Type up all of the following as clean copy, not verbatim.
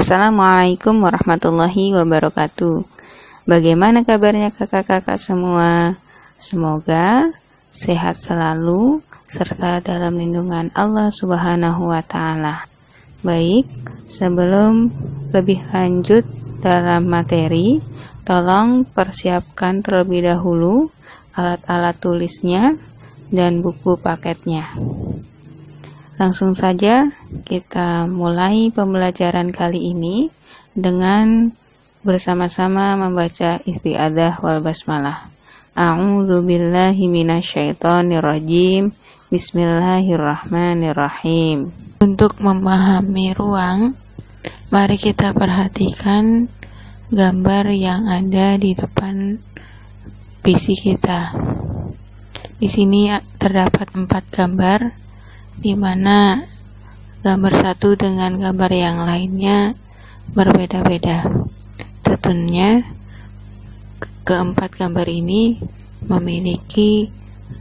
Assalamualaikum warahmatullahi wabarakatuh. Bagaimana kabarnya kakak-kakak semua? Semoga sehat selalu serta dalam lindungan Allah Subhanahu wa Ta'ala. Baik, sebelum lebih lanjut dalam materi, tolong persiapkan terlebih dahulu alat-alat tulisnya dan buku paketnya. Langsung saja kita mulai pembelajaran kali ini dengan bersama-sama membaca isti'adzah wal basmalah. A'udzu billahi minasyaitonir rajim. Bismillahirrahmanirrahim. Untuk memahami ruang, mari kita perhatikan gambar yang ada di depan PC kita. Di sini terdapat 4 gambar, di mana gambar satu dengan gambar yang lainnya berbeda-beda. Tentunya keempat gambar ini memiliki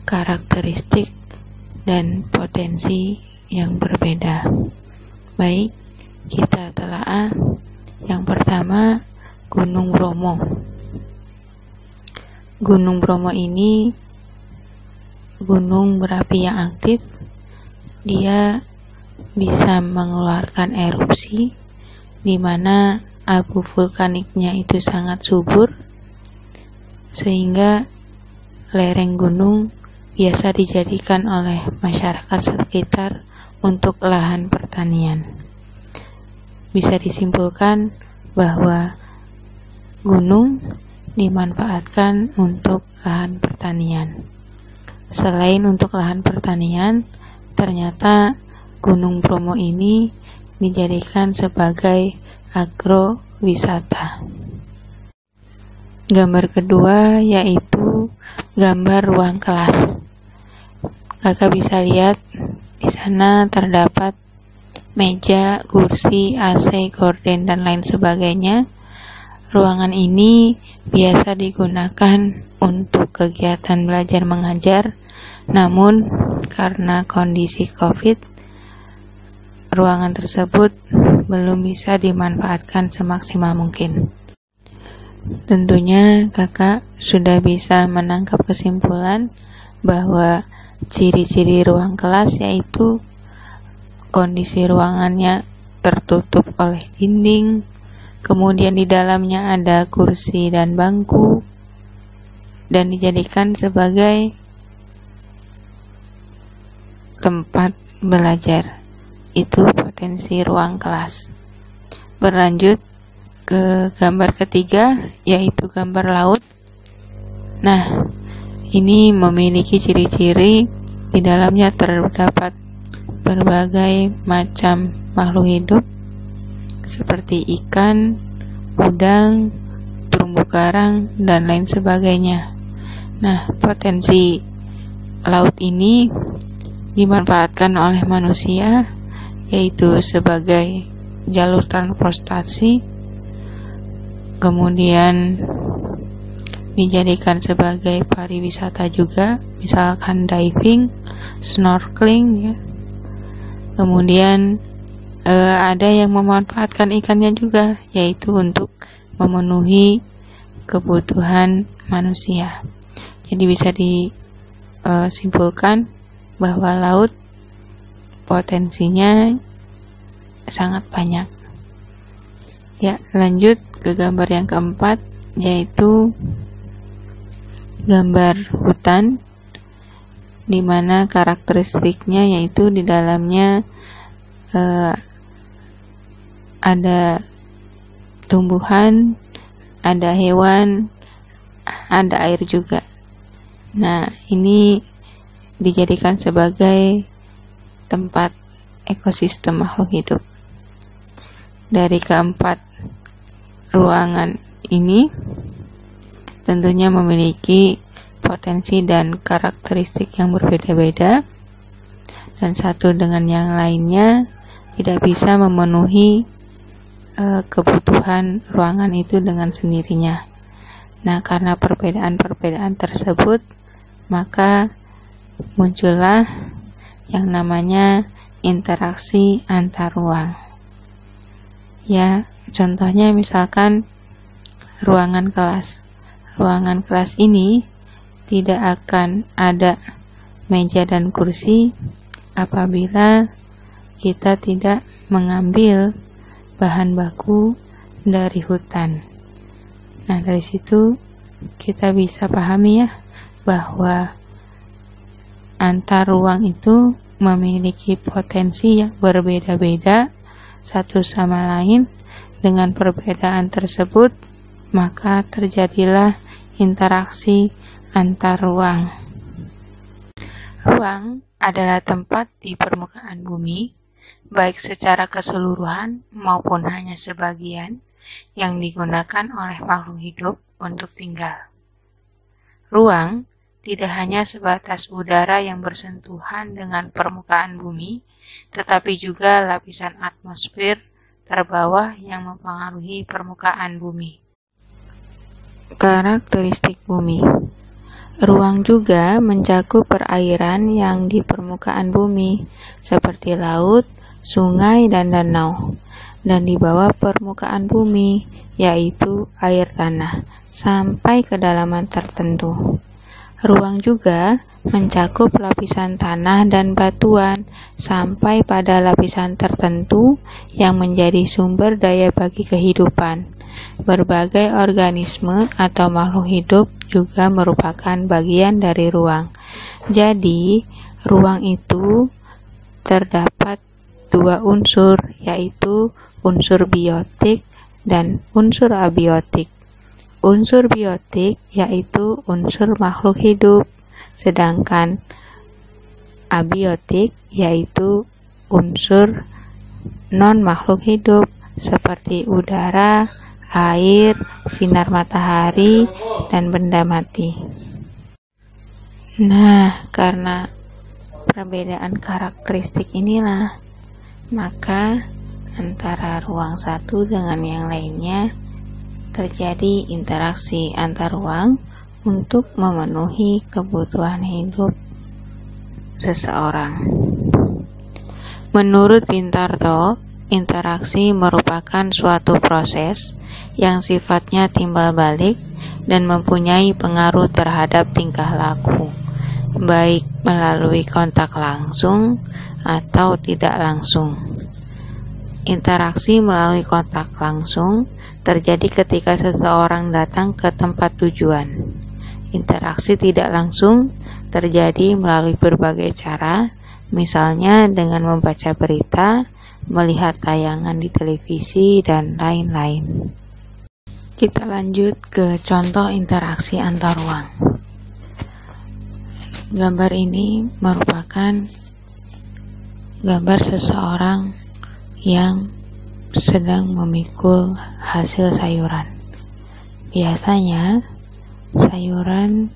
karakteristik dan potensi yang berbeda. Baik, kita telaah. Yang pertama, Gunung Bromo. Gunung Bromo ini gunung berapi yang aktif. Dia bisa mengeluarkan erupsi, di mana abu vulkaniknya itu sangat subur, sehingga lereng gunung biasa dijadikan oleh masyarakat sekitar untuk lahan pertanian. Bisa disimpulkan bahwa gunung dimanfaatkan untuk lahan pertanian. Selain untuk lahan pertanian, ternyata Gunung Bromo ini dijadikan sebagai agrowisata. Gambar kedua yaitu gambar ruang kelas. Kakak bisa lihat di sana terdapat meja, kursi, AC, gorden, dan lain sebagainya. Ruangan ini biasa digunakan untuk kegiatan belajar mengajar. Namun, karena kondisi COVID, ruangan tersebut belum bisa dimanfaatkan semaksimal mungkin. Tentunya kakak sudah bisa menangkap kesimpulan bahwa ciri-ciri ruang kelas yaitu kondisi ruangannya tertutup oleh dinding, kemudian di dalamnya ada kursi dan bangku, dan dijadikan sebagai tempat belajar. Itu potensi ruang kelas. Berlanjut ke gambar ketiga, yaitu gambar laut. Nah, ini memiliki ciri-ciri, di dalamnya terdapat berbagai macam makhluk hidup seperti ikan, udang, terumbu karang, dan lain sebagainya. Nah, potensi laut ini dimanfaatkan oleh manusia, yaitu sebagai jalur transportasi, kemudian dijadikan sebagai pariwisata juga, misalkan diving, snorkeling, ya. Kemudian ada yang memanfaatkan ikannya juga, yaitu untuk memenuhi kebutuhan manusia. Jadi bisa disimpulkan bahwa laut potensinya sangat banyak. Ya, lanjut ke gambar yang keempat, yaitu gambar hutan, di mana karakteristiknya yaitu di dalamnya ada tumbuhan, ada hewan, ada air juga. Nah, ini dijadikan sebagai tempat ekosistem makhluk hidup. Dari keempat ruangan ini tentunya memiliki potensi dan karakteristik yang berbeda-beda, dan satu dengan yang lainnya tidak bisa memenuhi kebutuhan ruangan itu dengan sendirinya. Nah, karena perbedaan-perbedaan tersebut, maka muncullah yang namanya interaksi antar ruang. Ya, Contohnya misalkan ruangan kelas. Ruangan kelas ini tidak akan ada meja dan kursi apabila kita tidak mengambil bahan baku dari hutan. Nah, dari situ kita bisa pahami ya bahwa antar ruang itu memiliki potensi yang berbeda-beda satu sama lain. Dengan perbedaan tersebut, maka terjadilah interaksi antar ruang. Ruang adalah tempat di permukaan bumi, baik secara keseluruhan maupun hanya sebagian, yang digunakan oleh makhluk hidup untuk tinggal. Ruang tidak hanya sebatas udara yang bersentuhan dengan permukaan bumi, tetapi juga lapisan atmosfer terbawah yang mempengaruhi permukaan bumi. Karakteristik bumi. Ruang juga mencakup perairan yang di permukaan bumi, seperti laut, sungai, dan danau, dan di bawah permukaan bumi, yaitu air tanah, sampai kedalaman tertentu. Ruang juga mencakup lapisan tanah dan batuan sampai pada lapisan tertentu yang menjadi sumber daya bagi kehidupan. Berbagai organisme atau makhluk hidup juga merupakan bagian dari ruang. Jadi, ruang itu terdapat dua unsur, yaitu unsur biotik dan unsur abiotik. Unsur biotik yaitu unsur makhluk hidup, sedangkan abiotik yaitu unsur non-makhluk hidup seperti udara, air, sinar matahari, dan benda mati. Nah, karena perbedaan karakteristik inilah, maka antara ruang satu dengan yang lainnya terjadi interaksi antar ruang untuk memenuhi kebutuhan hidup seseorang. Menurut Pintarto, interaksi merupakan suatu proses yang sifatnya timbal balik dan mempunyai pengaruh terhadap tingkah laku, baik melalui kontak langsung atau tidak langsung. Interaksi melalui kontak langsung terjadi ketika seseorang datang ke tempat tujuan. Interaksi tidak langsung terjadi melalui berbagai cara, misalnya dengan membaca berita, melihat tayangan di televisi, dan lain-lain. Kita lanjut ke contoh interaksi antar ruang. Gambar ini merupakan gambar seseorang yang sedang memikul hasil sayuran. Biasanya sayuran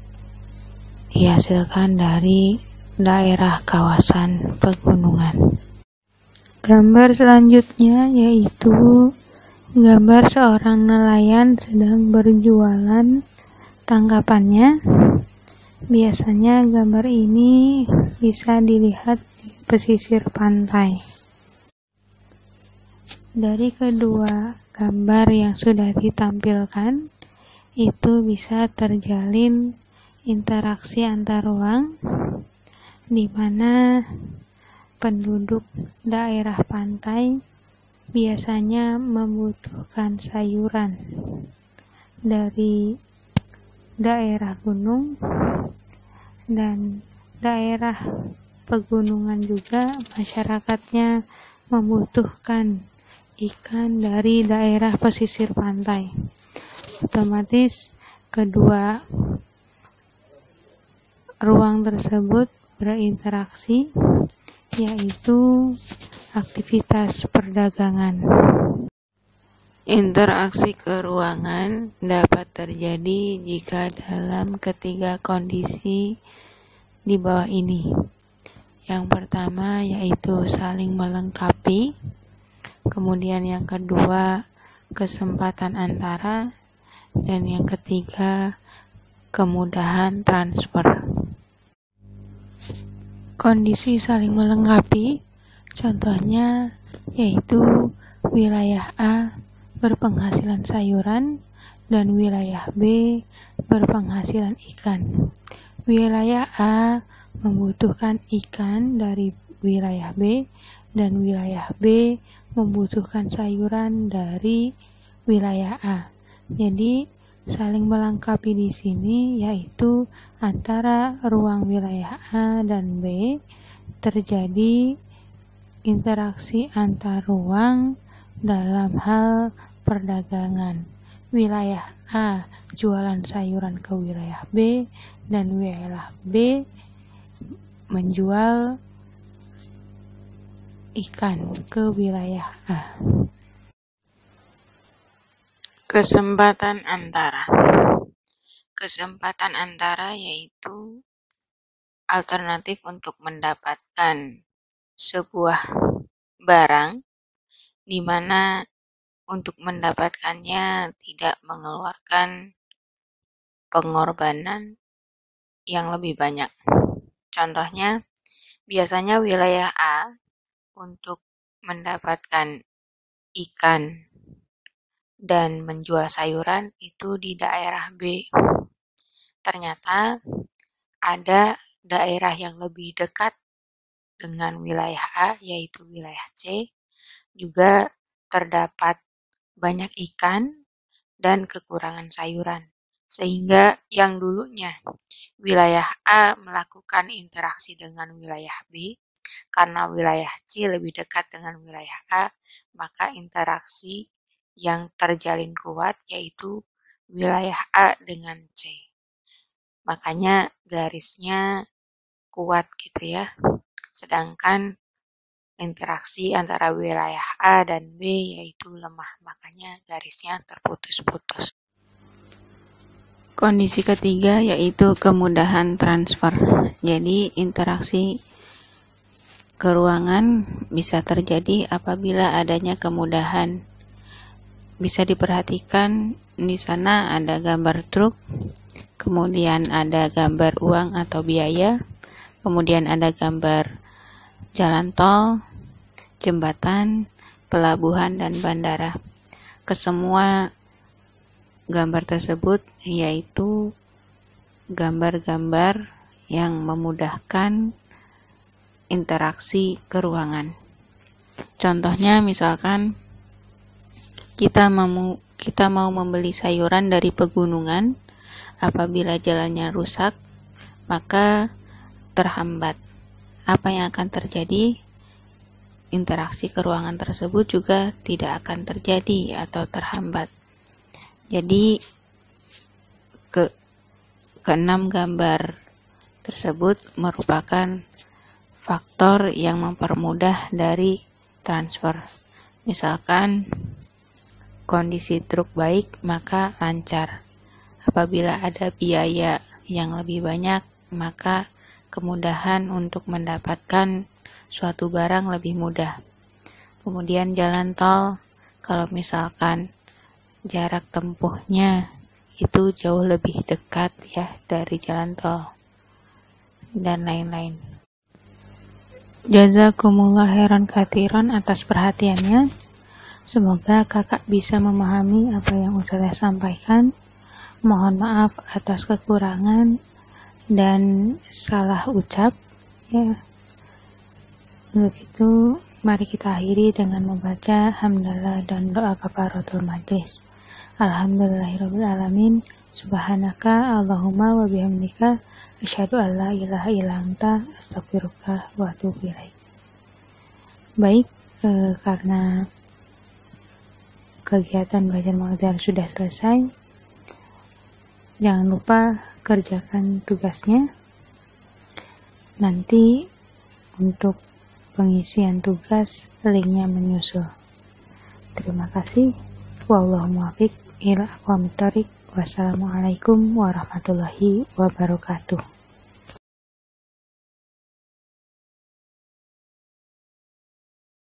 dihasilkan dari daerah kawasan pegunungan. Gambar selanjutnya yaitu gambar seorang nelayan sedang berjualan tangkapannya. Biasanya gambar ini bisa dilihat di pesisir pantai. Dari kedua gambar yang sudah ditampilkan, itu bisa terjalin interaksi antar ruang, di mana penduduk daerah pantai biasanya membutuhkan sayuran dari daerah gunung, dan daerah pegunungan juga masyarakatnya membutuhkan ikan dari daerah pesisir pantai. Otomatis kedua ruang tersebut berinteraksi, yaitu aktivitas perdagangan. Interaksi keruangan dapat terjadi jika dalam ketiga kondisi di bawah ini. Yang pertama yaitu saling melengkapi, kemudian yang kedua kesempatan antara, dan yang ketiga kemudahan transfer. Kondisi saling melengkapi contohnya yaitu wilayah A berpenghasilan sayuran, dan wilayah B berpenghasilan ikan. Wilayah A membutuhkan ikan dari wilayah B, dan wilayah B membutuhkan sayuran dari wilayah A. Jadi saling melengkapi di sini, yaitu antara ruang wilayah A dan B terjadi interaksi antar ruang dalam hal perdagangan. Wilayah A jualan sayuran ke wilayah B, dan wilayah B menjual ikan ke wilayah A. Kesempatan antara yaitu alternatif untuk mendapatkan sebuah barang di mana untuk mendapatkannya tidak mengeluarkan pengorbanan yang lebih banyak. Contohnya, biasanya wilayah A untuk mendapatkan ikan dan menjual sayuran itu di daerah B. Ternyata ada daerah yang lebih dekat dengan wilayah A, yaitu wilayah C, juga terdapat banyak ikan dan kekurangan sayuran. Sehingga yang dulunya wilayah A melakukan interaksi dengan wilayah B, karena wilayah C lebih dekat dengan wilayah A, maka interaksi yang terjalin kuat yaitu wilayah A dengan C. Makanya garisnya kuat gitu ya. Sedangkan interaksi antara wilayah A dan B yaitu lemah, makanya garisnya terputus-putus. Kondisi ketiga yaitu kemudahan transfer. Jadi interaksi ke ruangan bisa terjadi apabila adanya kemudahan. Bisa diperhatikan di sana ada gambar truk, kemudian ada gambar uang atau biaya, kemudian ada gambar jalan tol, jembatan, pelabuhan, dan bandara. Kesemua gambar tersebut yaitu gambar-gambar yang memudahkan interaksi ke ruangan. Contohnya misalkan kita mau membeli sayuran dari pegunungan, apabila jalannya rusak, maka terhambat. Apa yang akan terjadi? Interaksi ke ruangan tersebut juga tidak akan terjadi atau terhambat. Jadi keenam gambar tersebut merupakan faktor yang mempermudah dari transfer. Misalkan kondisi truk baik, maka lancar. Apabila ada biaya yang lebih banyak, maka kemudahan untuk mendapatkan suatu barang lebih mudah. Kemudian jalan tol, kalau misalkan jarak tempuhnya itu jauh lebih dekat ya dari jalan tol, dan lain-lain. Jazakumullah khairan katsiran atas perhatiannya. Semoga kakak bisa memahami apa yang Ustazah sampaikan. Mohon maaf atas kekurangan dan salah ucap ya. Begitu, mari kita akhiri dengan membaca hamdalah dan doa kafaratul majlis. Alhamdulillahirrabbilalamin. Subhanaka Allahumma wa bihamdika asyhadu an la ilaha illa anta astaghfiruka wa atubu ilaik. Baik, karena kegiatan belajar mengajar sudah selesai, jangan lupa kerjakan tugasnya. Nanti untuk pengisian tugas linknya menyusul. Terima kasih. Wallahu muwaffiq ila aqwamit thoriq. Wassalamualaikum warahmatullahi wabarakatuh.